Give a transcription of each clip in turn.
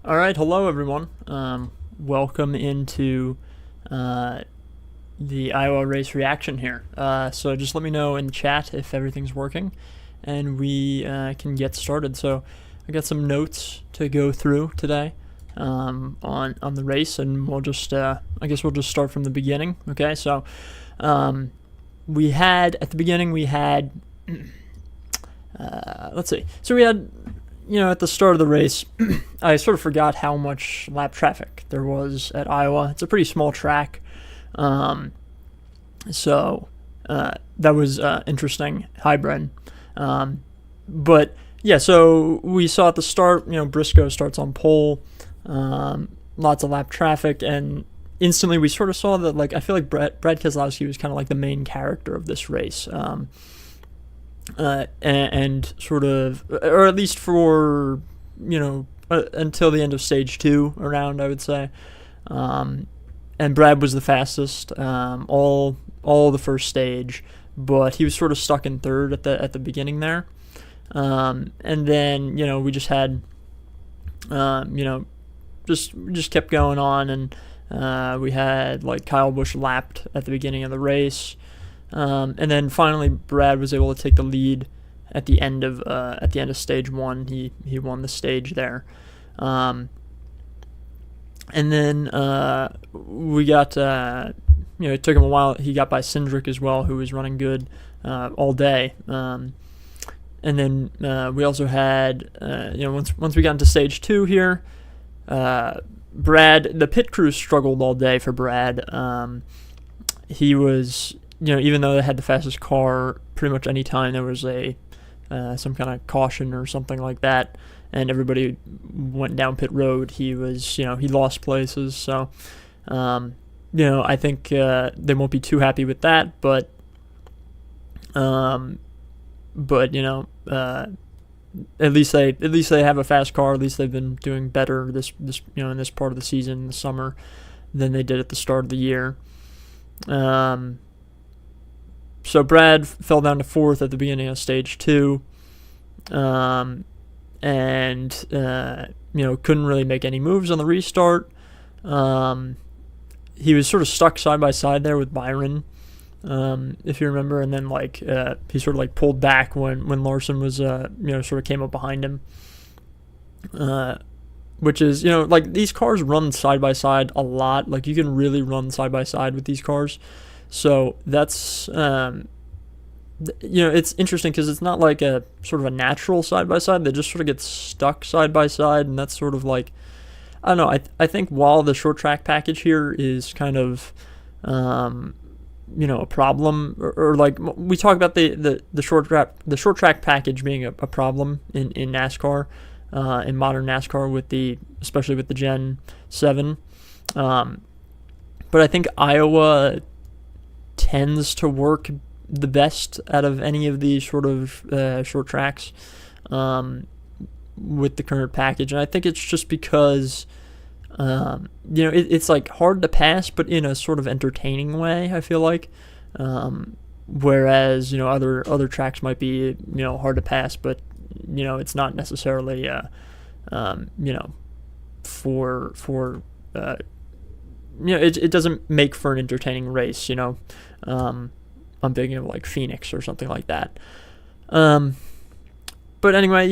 All right, hello everyone. Welcome into the Iowa race reaction here. So just let me know in chat if everything's working, and we can get started. So I got some notes to go through today on the race, and we'll just I guess we'll just start from the beginning. Okay, so we had at the beginning we had let's see. So we had at the start of the race, I sort of forgot how much lap traffic there was at Iowa. It's a pretty small track. So that was interesting, hybrid. But yeah, so we saw at the start, Briscoe starts on pole, lots of lap traffic, and instantly we sort of saw that, I feel like Brad Keselowski was kind of like the main character of this race. And sort of, or at least for, until the end of stage 2 around, I would say. And Brad was the fastest, all the first stage, but he was sort of stuck in third at the beginning there. And then, we just had, just kept going on, and we had Kyle Busch lapped at the beginning of the race. And then finally, Brad was able to take the lead at the end of stage 1. He won the stage there, and then we got it took him a while. He got by Cindric as well, who was running good all day. And then we also had once we got into stage 2 here, the pit crew struggled all day for Brad. He was. Even though they had the fastest car, pretty much any time there was some kind of caution or something like that, and everybody went down pit road, he was, he lost places. So, I think they won't be too happy with that, but at least they have a fast car. At least they've been doing better this in this part of the season, the summer, than they did at the start of the year. So Brad fell down to 4th at the beginning of stage 2, and couldn't really make any moves on the restart. He was sort of stuck side by side there with Byron, if you remember, and then he sort of pulled back when Larson was sort of came up behind him. Which is these cars run side by side a lot. You can really run side by side with these cars. So that's, it's interesting because it's not like a sort of a natural side-by-side. They just sort of get stuck side-by-side, and that's sort of I don't know, I think while the short track package here is kind of, a problem, or we talk about the short track package being a problem in NASCAR, in modern NASCAR, especially with the Gen 7. But I think Iowa tends to work the best out of any of these sort of short tracks with the current package, and I think it's just because it's hard to pass, but in a sort of entertaining way, I feel like, whereas other tracks might be hard to pass, but it's not necessarily for it doesn't make for an entertaining race. I'm thinking of Phoenix or something like that. But anyway,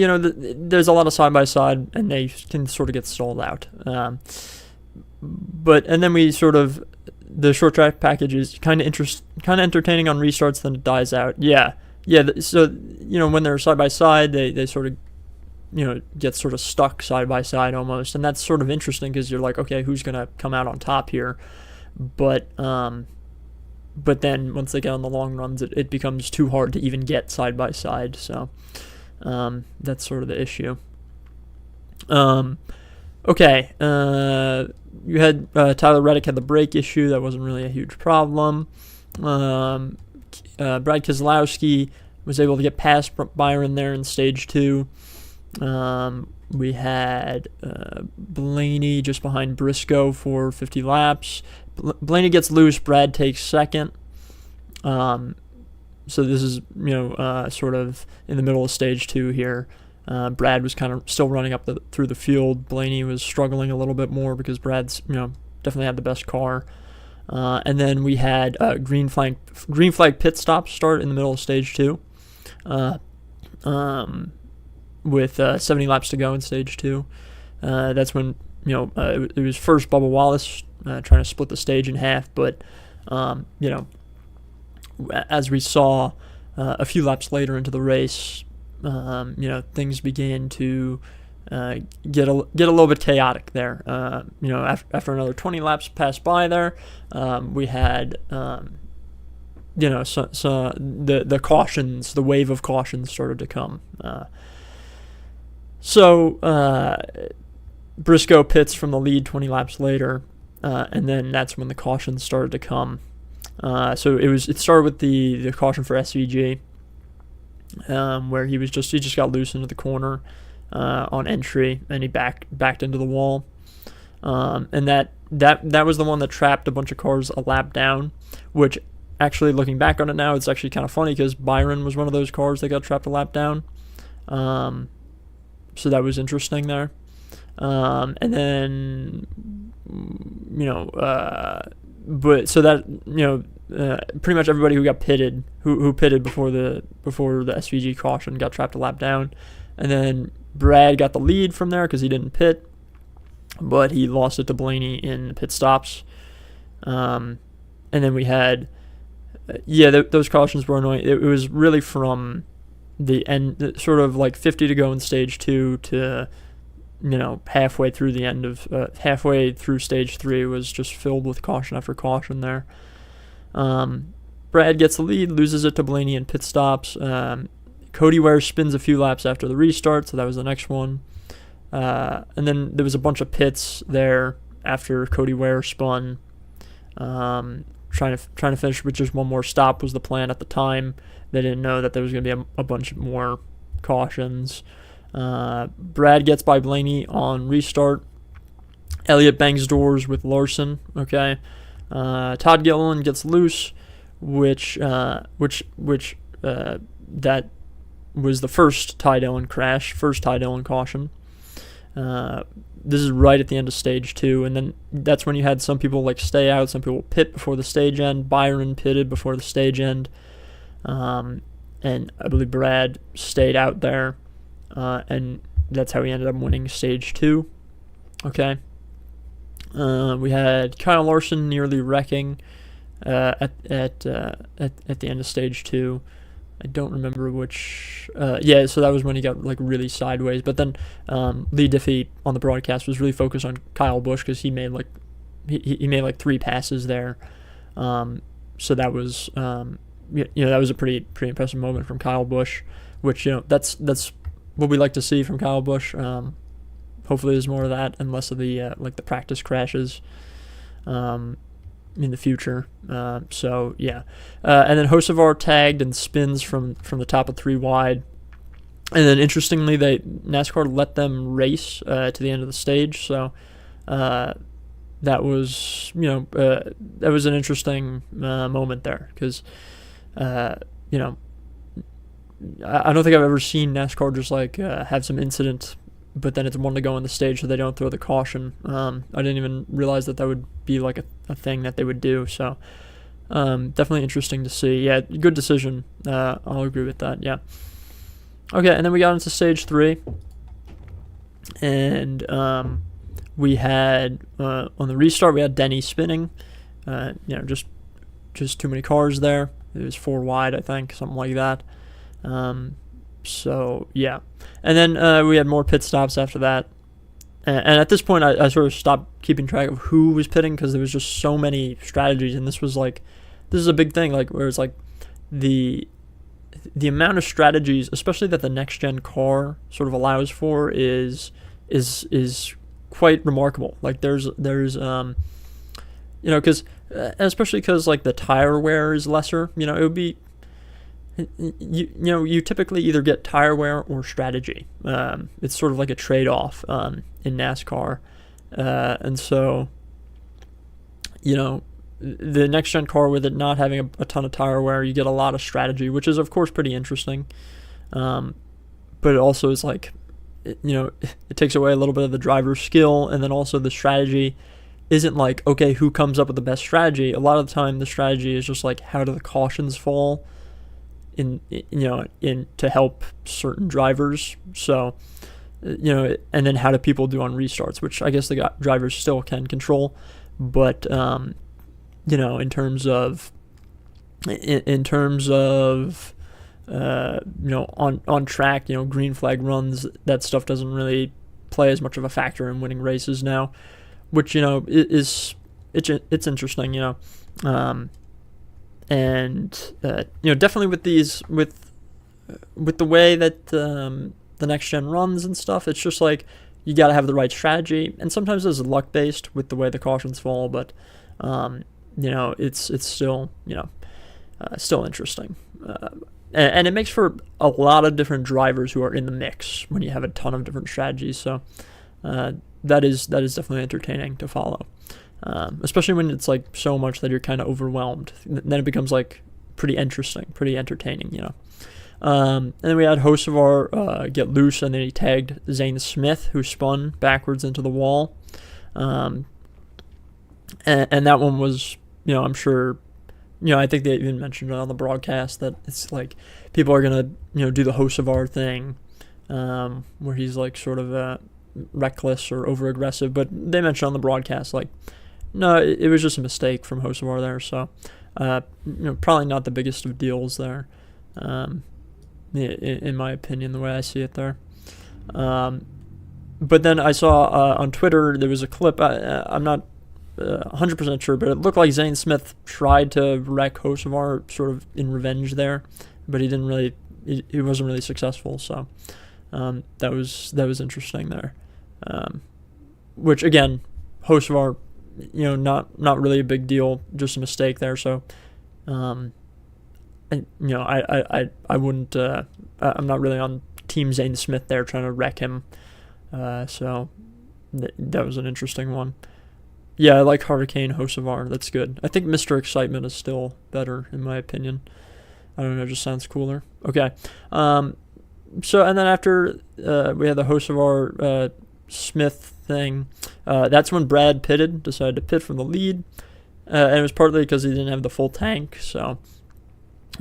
there's a lot of side by side, and they can sort of get stalled out. And then we sort of, the short track package is kind of entertaining on restarts, then it dies out. Yeah. So when they're side by side, they sort of get sort of stuck side by side almost, and that's sort of interesting because you're okay, who's gonna come out on top here? But then once they get on the long runs, it becomes too hard to even get side by side. So that's sort of the issue. Okay, you had Tyler Reddick had the brake issue. That wasn't really a huge problem. Brad Keselowski was able to get past Byron there in stage 2. We had Blaney just behind Briscoe for 50 laps. Blaney gets loose. Brad takes second. So this is, sort of in the middle of stage 2 here. Brad was kind of still running up through the field. Blaney was struggling a little bit more because Brad's, definitely had the best car. And then we had green flag pit stop start in the middle of stage 2, with 70 laps to go in stage 2. That's when it was first Bubba Wallace trying to split the stage in half, but as we saw a few laps later into the race, things began to get a little bit chaotic there. After another 20 laps passed by there, we had the cautions, the wave of cautions started to come. So Briscoe pits from the lead 20 laps later, and then that's when the cautions started to come. So it started with the caution for SVG, where he just got loose into the corner on entry, and he backed into the wall, and that was the one that trapped a bunch of cars a lap down, which actually, looking back on it now, it's actually kind of funny because Byron was one of those cars that got trapped a lap down. So that was interesting there. And then, but so that, pretty much everybody who got pitted, who pitted before the SVG caution got trapped a lap down. And then Brad got the lead from there because he didn't pit, but he lost it to Blaney in the pit stops. And then we had, those cautions were annoying. It was really from the end, sort of like 50 to go in stage 2 to, halfway through the end of, halfway through stage 3 was just filled with caution after caution there. Brad gets the lead, loses it to Blaney in pit stops. Cody Ware spins a few laps after the restart, so that was the next one. And then there was a bunch of pits there after Cody Ware spun. Trying to finish with just one more stop was the plan at the time. They didn't know that there was going to be a bunch more cautions. Brad gets by Blaney on restart. Elliott bangs doors with Larson. Okay. Todd Gilliland gets loose, which that was the first Ty Dillon crash, first Ty Dillon caution. This is right at the end of stage 2, and then that's when you had some people stay out, some people pit before the stage end. Byron pitted before the stage end, and I believe Brad stayed out there, and that's how he ended up winning stage 2. Okay. We had Kyle Larson nearly wrecking at the end of stage 2. I don't remember which. So that was when he got really sideways. But then Lee Diffie on the broadcast was really focused on Kyle Busch because he made he made 3 passes there. So that was that was a pretty impressive moment from Kyle Busch, which that's what we like to see from Kyle Busch. Hopefully there's more of that and less of the the practice crashes in the future. And then Hocevar tagged and spins from the top of 3 wide. And then interestingly, NASCAR let them race to the end of the stage. So that was that was an interesting moment there because I don't think I've ever seen NASCAR just have some incident, but then it's one to go on the stage so they don't throw the caution. I didn't even realize that would be a thing that they would do. So definitely interesting to see. Yeah, good decision. I'll agree with that. Yeah. Okay, and then we got into stage 3, and we had on the restart we had Denny spinning. Just too many cars there. It was 4 wide, I think, something like that. So yeah, and then we had more pit stops after that. And at this point, I sort of stopped keeping track of who was pitting because there was just so many strategies, and this is a big thing, where it's the amount of strategies, especially that the next gen car sort of allows for, is quite remarkable. There's because especially because the tire wear is lesser. It would be. You typically either get tire wear or strategy. It's sort of like a trade-off in NASCAR, and so the next gen car, with it not having a ton of tire wear, you get a lot of strategy, which is of course pretty interesting. But it also is it takes away a little bit of the driver's skill, and then also the strategy isn't like, okay, who comes up with the best strategy. A lot of the time the strategy is just like, how do the cautions fall in to help certain drivers. So and then how do people do on restarts, which I guess the drivers still can control, but in terms of on track, green flag runs, that stuff doesn't really play as much of a factor in winning races now, which it's interesting, and definitely with the way that the next gen runs and stuff, it's just like you got to have the right strategy, and sometimes it's luck based with the way the cautions fall, but it's still still interesting. And it makes for a lot of different drivers who are in the mix when you have a ton of different strategies. So that is definitely entertaining to follow, especially when it's like so much that you're kind of overwhelmed. Then it becomes like pretty interesting, pretty entertaining, and then we had Hocevar get loose, and then he tagged Zane Smith, who spun backwards into the wall. And that one was, I'm sure, I think they even mentioned it on the broadcast that it's like people are going to, do the Hocevar thing, where he's like sort of reckless or over aggressive. But they mentioned on the broadcast, like, no, it was just a mistake from Hocevar there. So, probably not the biggest of deals there, in my opinion, the way I see it there. But then I saw on Twitter there was a clip. I'm not 100% sure, but it looked like Zane Smith tried to wreck Hocevar sort of in revenge there, but he didn't really. He wasn't really successful. So that was interesting there. Which again, Hocevar, not really a big deal, just a mistake there. So, I wouldn't. I'm not really on Team Zane Smith there trying to wreck him. So that was an interesting one. Yeah, I like Hurricane Hocevar. That's good. I think Mr. Excitement is still better, in my opinion. I don't know, it just sounds cooler. Okay. So, and then after we had the Hocevar Smith thing, that's when Brad decided to pit from the lead. And it was partly because he didn't have the full tank. So,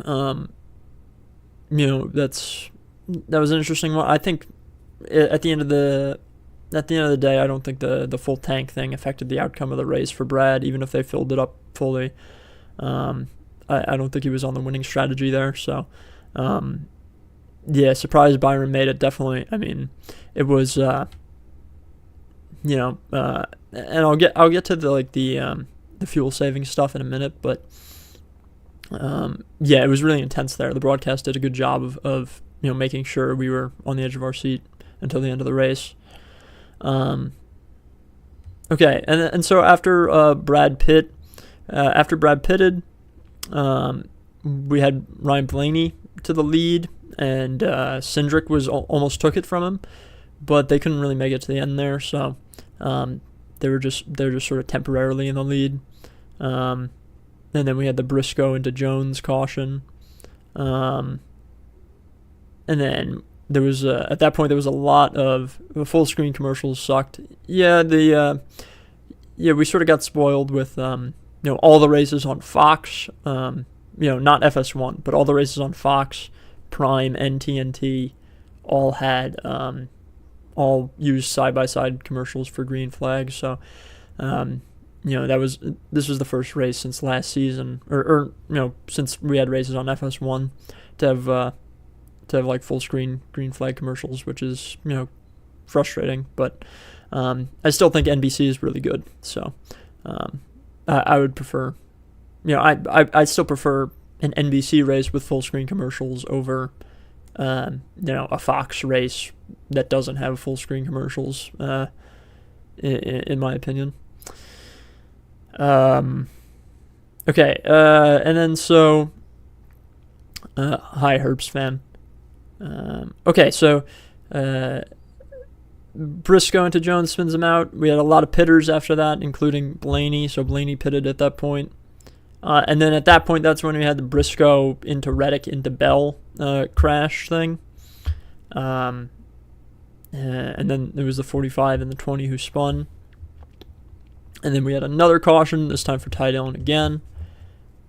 that was an interesting one. I think at the end of the day, I don't think the full tank thing affected the outcome of the race for Brad, even if they filled it up fully. I don't think he was on the winning strategy there. So, surprised Byron made it. Definitely. I mean, it was, and I'll get to the fuel saving stuff in a minute, but it was really intense there. The broadcast did a good job of making sure we were on the edge of our seat until the end of the race. Okay, and so after Brad pitted, we had Ryan Blaney to the lead, and Cindric almost took it from him, but they couldn't really make it to the end there. So they were just sort of temporarily in the lead. And then we had the Briscoe into Jones caution, and then there was at that point there was a lot of full screen commercials sucked. Yeah, we sort of got spoiled with all the races on Fox, not FS1, but all the races on Fox, Prime, and TNT all had all used side by side commercials for green flags. So this was the first race since last season, or since we had races on FS1 to have like full screen green flag commercials, which is frustrating, but I still think NBC is really good. So I would prefer, I still prefer an NBC race with full screen commercials over a Fox race that doesn't have full screen commercials, in my opinion. Okay, and then so hi Herbst fan. Okay, so Briscoe into Jones spins him out. We had a lot of pitters after that, including Blaney. So Blaney pitted at that point. And then at that point, that's when we had the Briscoe into Reddick into Bell crash thing. and then there was the 45 and the 20 who spun. And then we had another caution, this time for Ty Dillon again.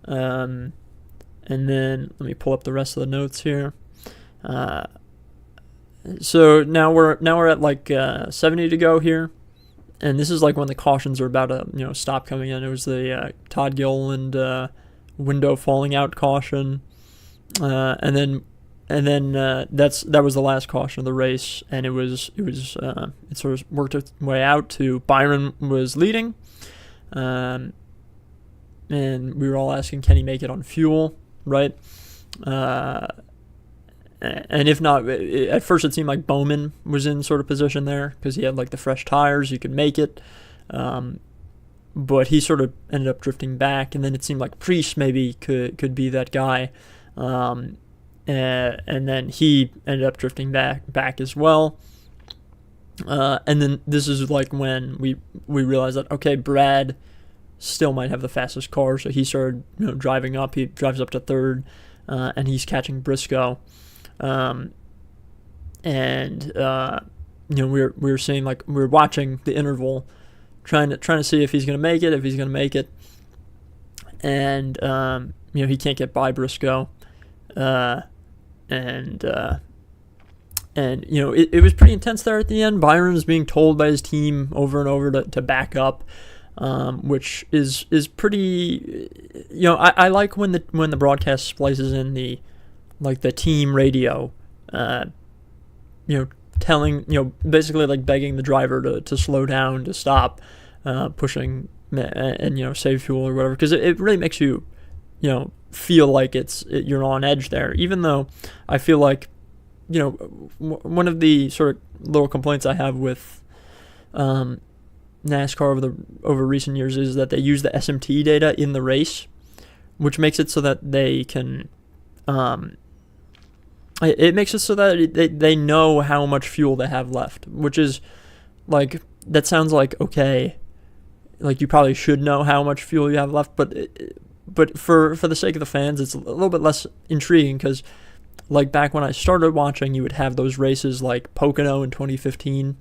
And then let me pull up the rest of the notes here. So now we're at like 70 to go here, and this is like when the cautions are about to stop coming in. It was the Todd Gilliland window falling out caution, and then that was the last caution of the race, and it sort of worked its way out to Byron was leading, and we were all asking, can he make it on fuel, right? And if not, at first it seemed like Bowman was in sort of position there because he had like the fresh tires, you could make it, but he sort of ended up drifting back, and then it seemed like Priest maybe could be that guy. And then he ended up drifting back as well. And then this is like when we realized that, okay, Brad still might have the fastest car, so he started driving up. He drives up to third, and he's catching Briscoe. We were seeing, like, we were watching the interval, trying to see if he's gonna make it, and he can't get by Briscoe. It was pretty intense there at the end. Byron was being told by his team over and over to back up, which is pretty. I like when the broadcast splices in the team radio, telling, basically like begging the driver to slow down, to stop pushing, and save fuel or whatever, because it really makes you feel like you're on edge there, even though I feel like one of the sort of little complaints I have with NASCAR over recent years is that they use the SMT data in the race, which makes it so that they can it makes it so that they know how much fuel they have left, which is like, that sounds like, okay, like you probably should know how much fuel you have left, but for the sake of the fans, it's a little bit less intriguing, because like back when I started watching, you would have those races like Pocono in 2015,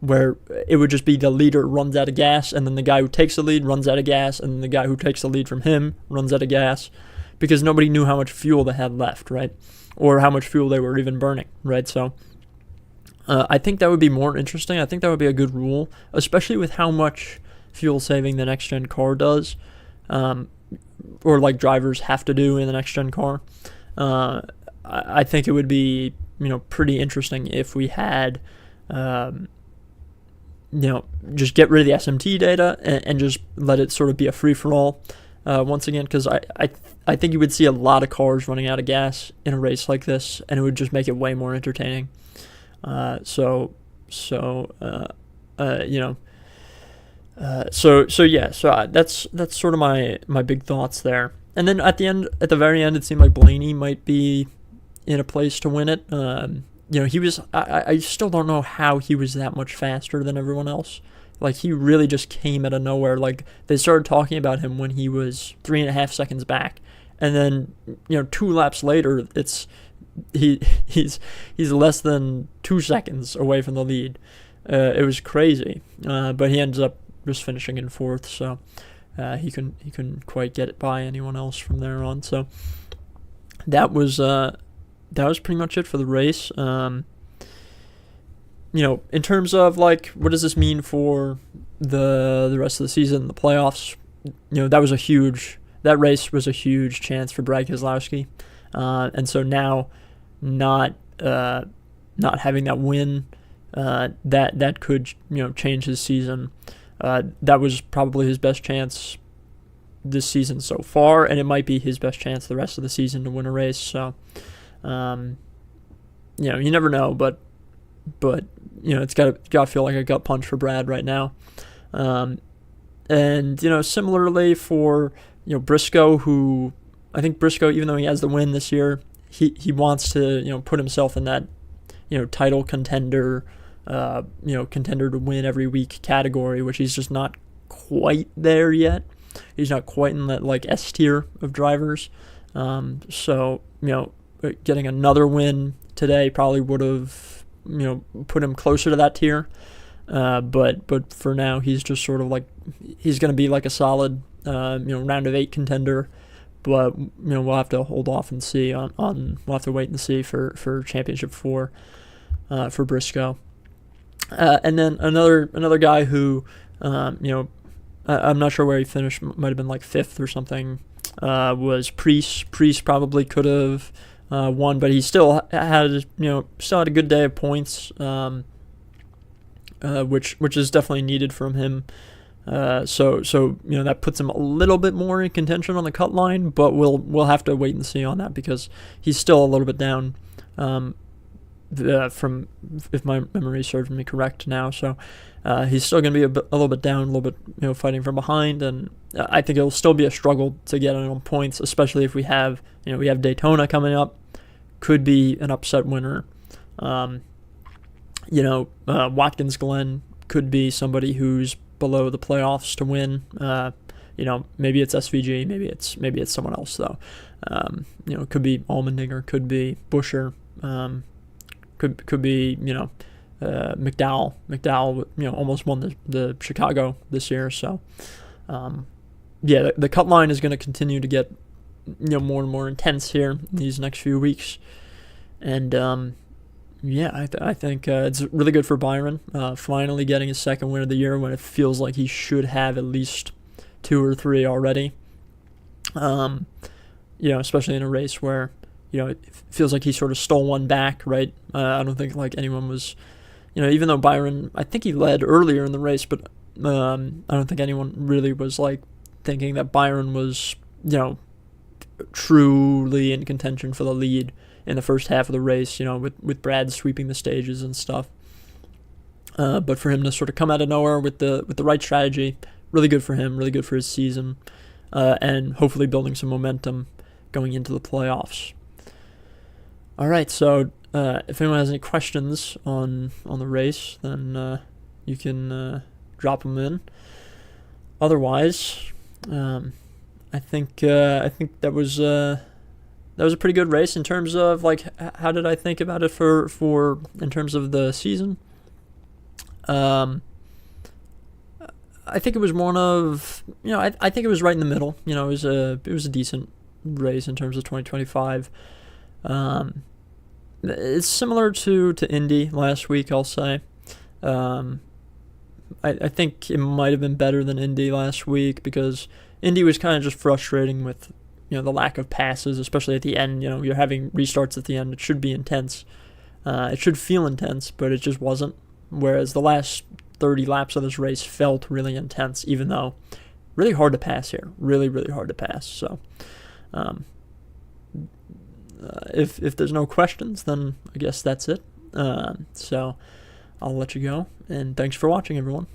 where it would just be the leader runs out of gas, and then the guy who takes the lead runs out of gas, and then the guy who takes the lead from him runs out of gas, because nobody knew how much fuel they had left, right? Or how much fuel they were even burning, right? So I think that would be more interesting. I think that would be a good rule, especially with how much fuel saving the next gen car does, or like drivers have to do in the next gen car. I think it would be pretty interesting if we had just get rid of the SMT data and just let it sort of be a free for all once again, because I think you would see a lot of cars running out of gas in a race like this, and it would just make it way more entertaining. So that's sort of my big thoughts there. And then at the very end, it seemed like Blaney might be in a place to win it. He was. I still don't know how he was that much faster than everyone else. Like, he really just came out of nowhere. Like, they started talking about him when he was 3.5 seconds back, and then 2 laps later, he's less than 2 seconds away from the lead. It was crazy, but he ends up just finishing in 4th, so he couldn't quite get it by anyone else from there on. So that was pretty much it for the race. In terms of like, what does this mean for the rest of the season, the playoffs? That race was a huge chance for Brad Keselowski, and so now not having that win, that could change his season. That was probably his best chance this season so far, and it might be his best chance the rest of the season to win a race. So you never know, but it's got to feel like a gut punch for Brad right now. And similarly for Briscoe, who I think Briscoe, even though he has the win this year, he wants to put himself in that title contender, contender to win every week category, which he's just not quite there yet. He's not quite in that like S tier of drivers. So getting another win today probably would have put him closer to that tier. But for now, he's just sort of like, he's going to be like a solid, round of 8 contender. But, we'll have to hold off and see we'll have to wait and see for Championship 4 for Briscoe. And then another guy who, I'm not sure where he finished, might have been like 5th or something, was Priest. Priest probably could have won, but he still had a good day of points, which is definitely needed from him. So that puts him a little bit more in contention on the cut line, but we'll have to wait and see on that because he's still a little bit down. From, if my memory serves me correct now, so he's still going to be a little bit down, a little bit fighting from behind, and I think it'll still be a struggle to get on points, especially if we have Daytona coming up, could be an upset winner. Watkins Glen could be somebody who's below the playoffs to win. Maybe it's SVG, maybe it's someone else though. It could be Allmendinger, could be Buescher. Could be McDowell. McDowell almost won the Chicago this year. So the cut line is going to continue to get more and more intense here in these next few weeks. And I think it's really good for Byron, finally getting his second win of the year when it feels like he should have at least 2 or 3 already. Especially in a race where it feels like he sort of stole one back, right? I don't think like anyone was, even though Byron, I think he led earlier in the race, but I don't think anyone really was like thinking that Byron was, truly in contention for the lead in the first half of the race, with Brad sweeping the stages and stuff. But for him to sort of come out of nowhere with the right strategy, really good for him, really good for his season, and hopefully building some momentum going into the playoffs. All right, so if anyone has any questions on the race, then you can drop them in. Otherwise, I think that was a pretty good race in terms of like how did I think about it for in terms of the season. I think it was one of I think it was right in the middle. It was a decent race in terms of 2025. It's similar to Indy last week, I'll say. I think it might have been better than Indy last week because Indy was kind of just frustrating with the lack of passes, especially at the end. You're having restarts at the end. It should be intense. It should feel intense, but it just wasn't. Whereas the last 30 laps of this race felt really intense, even though really hard to pass here. Really, really hard to pass. So if there's no questions, then I guess that's it. So I'll let you go, and thanks for watching, everyone.